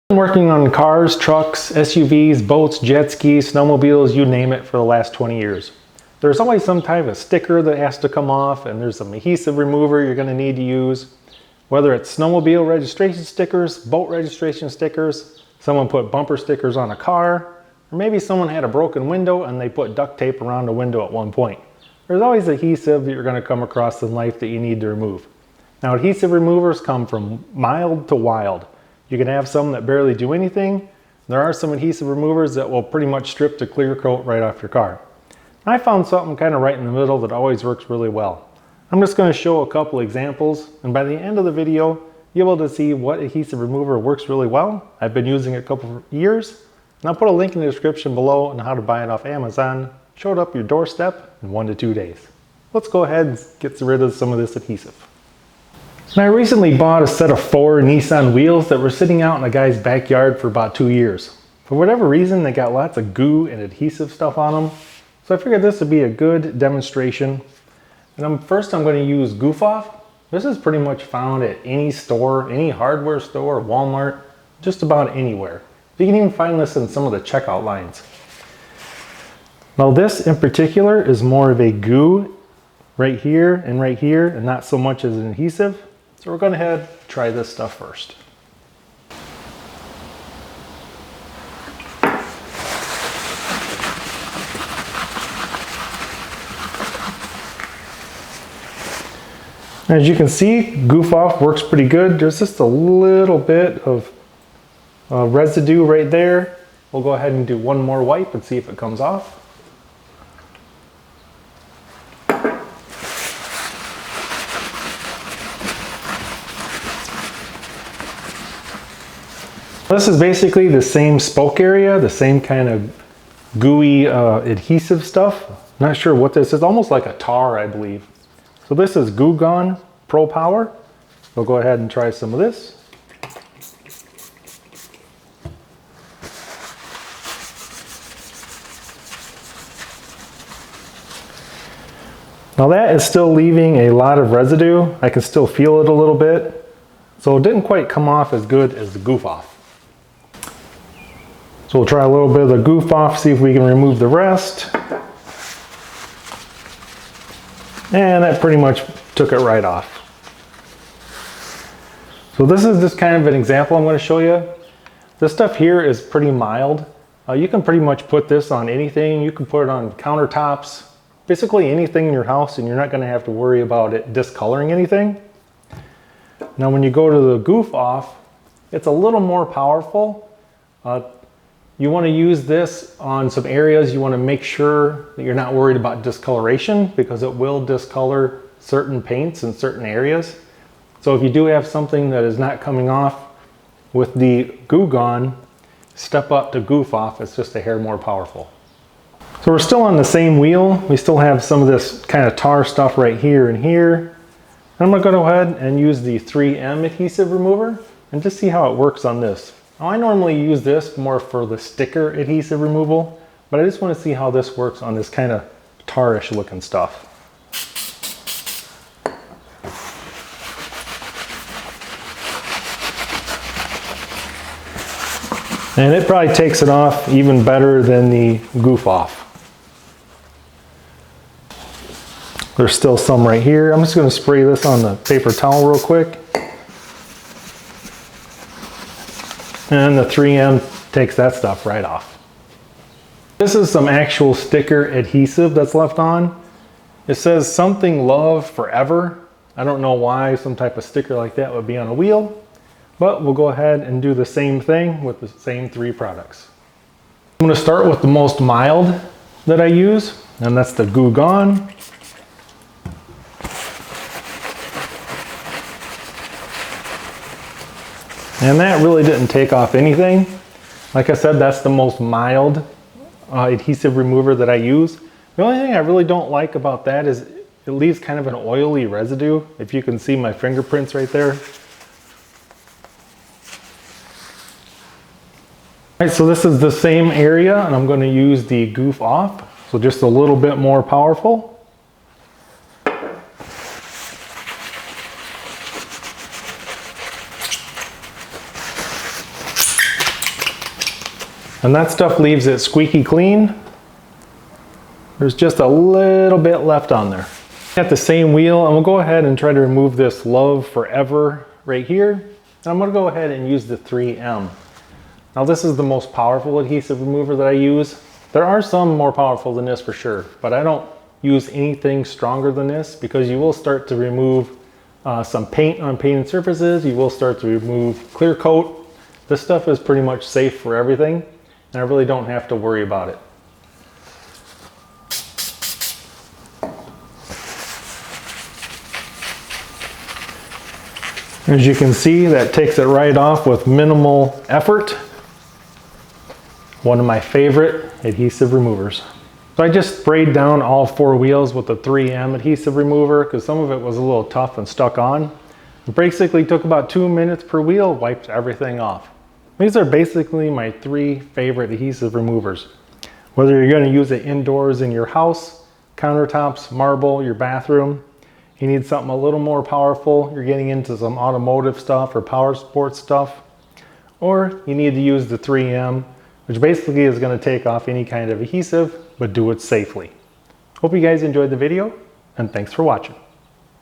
Been working on cars, trucks, SUVs, boats, jet skis, snowmobiles, you name it, for the last 20 years. There's always some type of sticker that has to come off, and there's some adhesive remover you're going to need to use. Whether it's snowmobile registration stickers, boat registration stickers, someone put bumper stickers on a car, or maybe someone had a broken window and they put duct tape around the window at one point. There's always adhesive that you're going to come across in life that you need to remove. Now, adhesive removers come from mild to wild. You can have some that barely do anything. There are some adhesive removers that will pretty much strip the clear coat right off your car. I found something kind of right in the middle that always works really well. I'm just going to show a couple examples, and by the end of the video, you'll be able to see what adhesive remover works really well. I've been using it a couple of years, and I'll put a link in the description below on how to buy it off Amazon. Showed up your doorstep in 1 to 2 days. Let's go ahead and get rid of some of this adhesive. And I recently bought a set of 4 Nissan wheels that were sitting out in a guy's backyard for about 2 years. For whatever reason, they got lots of goo and adhesive stuff on them. So I figured this would be a good demonstration. And first I'm going to use Goof Off. This is pretty much found at any store, any hardware store, Walmart, just about anywhere. You can even find this in some of the checkout lines. Now this in particular is more of a goo right here, and not so much as an adhesive. So we're going to head try this stuff first. As you can see, Goof Off works pretty good. There's just a little bit of residue right there. We'll go ahead and do one more wipe and see if it comes off. This is basically the same spoke area, the same kind of gooey adhesive stuff. Not sure what this is, almost like a tar, I believe. So this is Goo Gone Pro Power. We'll go ahead and try some of this. Now that is still leaving a lot of residue. I can still feel it a little bit. So it didn't quite come off as good as the Goof Off. So we'll try a little bit of the Goof Off, see if we can remove the rest. And that pretty much took it right off. So this is just kind of an example I'm going to show you. This stuff here is pretty mild. You can pretty much put this on anything. You can put it on countertops, basically anything in your house, and you're not going to have to worry about it discoloring anything. Now when you go to the Goof Off, it's a little more powerful. You want to use this on some areas you want to make sure that you're not worried about discoloration, because it will discolor certain paints in certain areas. So if you do have something that is not coming off with the Goo Gone, step up to Goof Off. It's just a hair more powerful. So we're still on the same wheel. We still have some of this kind of tar stuff right here and here. I'm going to go ahead and use the 3M adhesive remover and just see how it works on this. Now, I normally use this more for the sticker adhesive removal, but I just want to see how this works on this kind of tarish looking stuff. And it probably takes it off even better than the Goof Off. There's still some right here. I'm just going to spray this on the paper towel real quick. And the 3M takes that stuff right off. This is some actual sticker adhesive that's left on. It says something love forever. I don't know why some type of sticker like that would be on a wheel, but we'll go ahead and do the same thing with the same 3 products. I'm going to start with the most mild that I use, and that's the Goo Gone. And that really didn't take off anything. Like I said, that's the most mild adhesive remover that I use. The only thing I really don't like about that is it leaves kind of an oily residue. If you can see my fingerprints right there. All right, so this is the same area, and I'm going to use the Goof Off. So just a little bit more powerful. And that stuff leaves it squeaky clean. There's just a little bit left on there. Got the same wheel, and we'll go ahead and try to remove this Love Forever right here. And I'm gonna go ahead and use the 3M. Now this is the most powerful adhesive remover that I use. There are some more powerful than this for sure, but I don't use anything stronger than this because you will start to remove some paint on painted surfaces. You will start to remove clear coat. This stuff is pretty much safe for everything, and I really don't have to worry about it. As you can see, that takes it right off with minimal effort. One of my favorite adhesive removers. So I just sprayed down all 4 wheels with the 3M adhesive remover because some of it was a little tough and stuck on. It basically took about 2 minutes per wheel, wiped everything off. These are basically my 3 favorite adhesive removers. Whether you're going to use it indoors in your house, countertops, marble, your bathroom, you need something a little more powerful, you're getting into some automotive stuff or power sports stuff, or you need to use the 3M, which basically is going to take off any kind of adhesive, but do it safely. Hope you guys enjoyed the video, and thanks for watching.